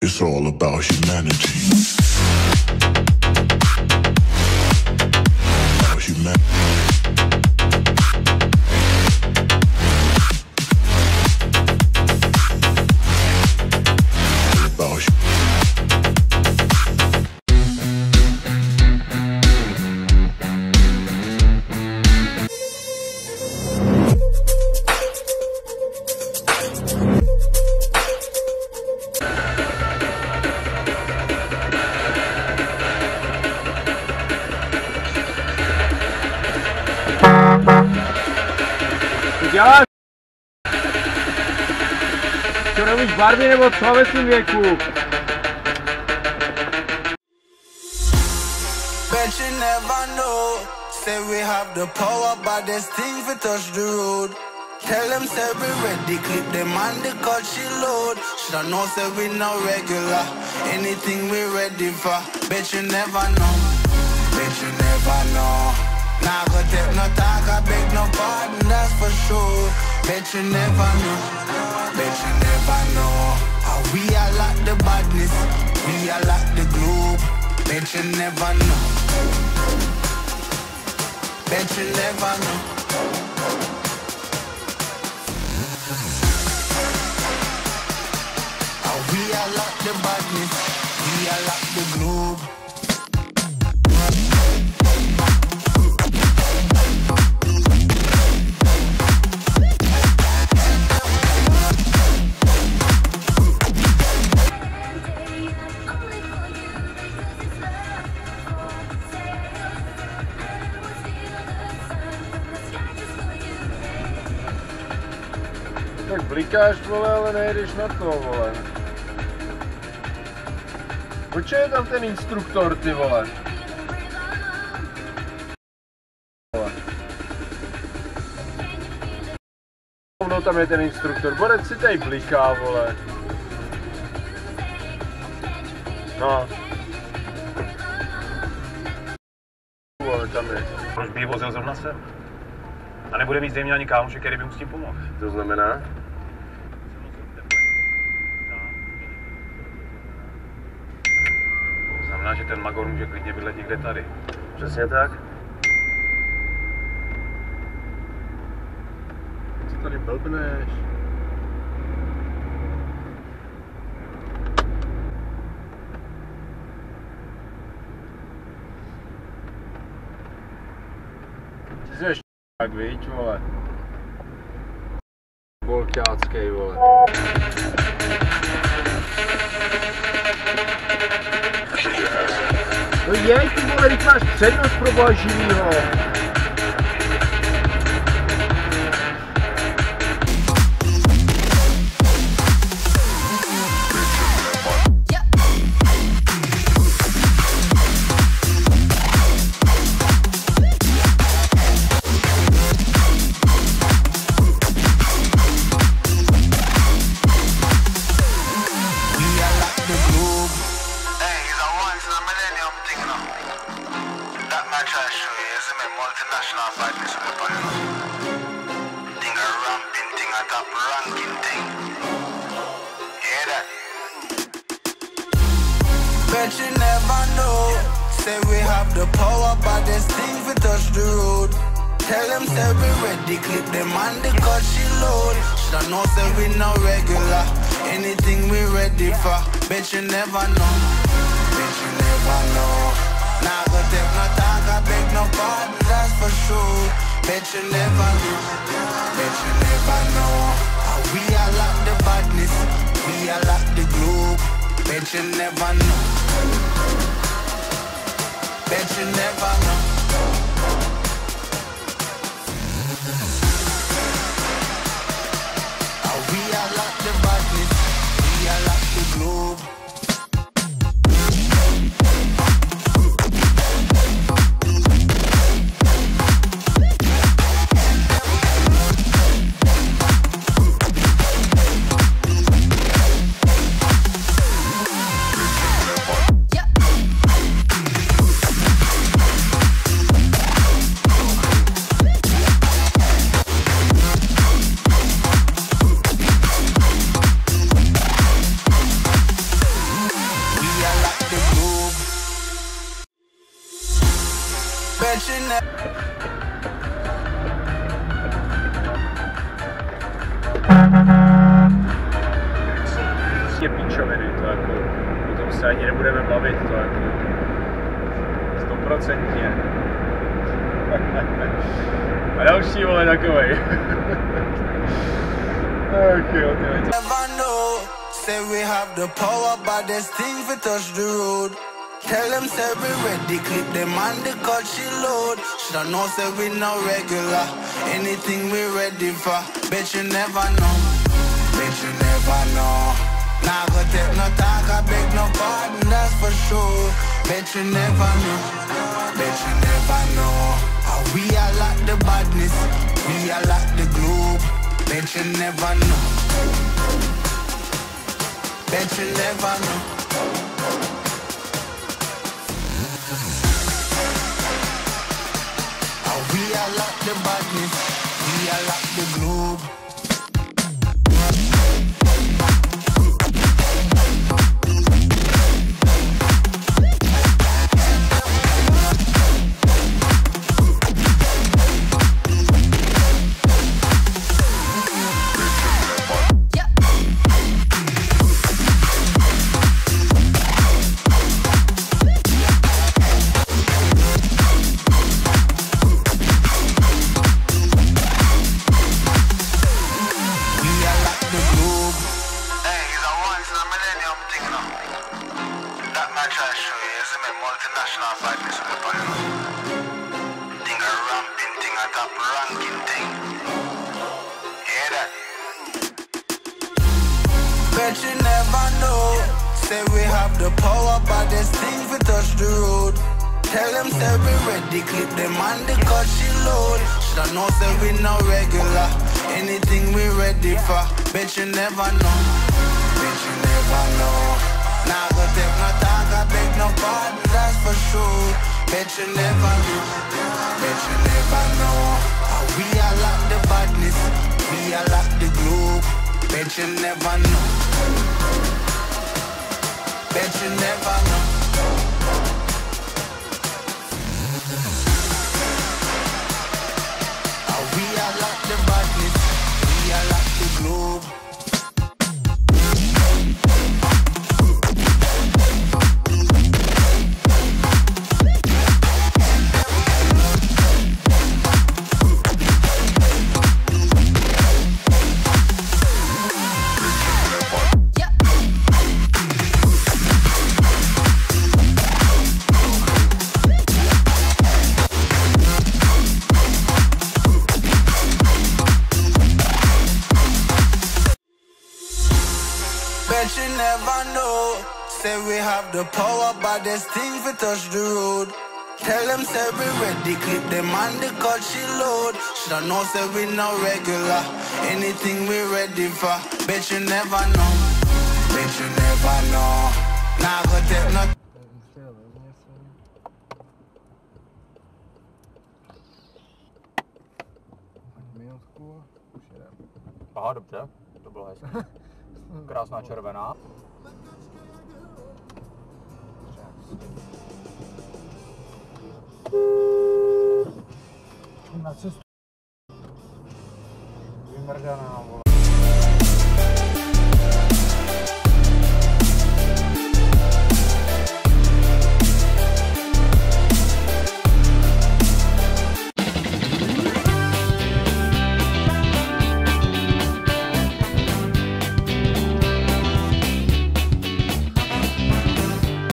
It's all about humanity. About humanity. Děláš? Co nevíš barvy nebo co ve svým věku? Bet you never know. Say we have the power, but there's things we touch the road. Tell them say we ready, clip them on the cut she load. Should know say we no regular. Anything we ready for. Bet you never know. Bet you never know. Nah, go take no talk, I beg no pardon, that's for sure. Bet you never know, bet you never know. How we are like the badness, we are like the globe. Bet you never know, bet you never know. How we are like the badness, we are like the globe. Tak blikáš, vole, ale nejedeš na to, vole. Proč je tam ten instruktor, ty vole? No, tam je ten instruktor, borec si tady bliká, vole. No. Vole, tam je. Proč by ji vozil zrovna sem? A nebude mít zřejmě ani kámoše, který by mu s tím pomohl. To znamená? Znamená, že ten magor může klidně bydlet někde tady. Přesně tak. Co tady blbneš? Ty jsi ještě tak, viď, vole. Bolťáckej, vole. No jej, ty vole, když máš přednost pro boha živýho. Bet you never know. Say we have the power, but there's things we touch the road. Tell them say we ready, clip them on the cut she load. Should know say we no regular. Anything we ready for. Bet you never know. Bet you never know. Nah, go take no talk, I beg no pardon, that's for sure. Bet you never know. Bet you never know. How we are like the badness, we are like the globe. Bet you never know. Bet you never know. How we are like the badness, we are like the globe. Bet you never. Je píčoviny, to jako, o tom se ani nebudeme bavit, to jako, 100%. A další, vole, takovej. Ach jo, ty vejce. Say we have the power, but there's things we touch the road. Tell them say we ready, clip them on the cut she load. Should know say we no regular, anything we ready for. Bet you never know, bet you never know. Nah go take no talk, I beg no pardon, that's for sure. Bet you never know, bet you never know. How we are like the badness, we are like the globe. Bet you never know, bet you never know. How we are like the badness, we are like the globe. Bet you never know. Say we have the power, but there's things we touch the road. Tell them say we ready, clip them on the cut she load. Should know say we no regular, anything we ready for. Bet you never know, bet you never know. Nah go take no talk, I beg no pardon, that's for sure. Bet you never know, bet you never know. How we are like the badness, we are like the globe. Bet you never know, bet you never know. How we are like the badness, we are like the globe. Bet you never know. Say we have the power, but there's things we touch the road. Tell them say we ready, clip them on the cut she load. Should know say we no regular, anything we ready for. Bet you never know, bet you never know. Nah go take no. Aha, dobře, to bylo hezké. Krásná červená. Na cestu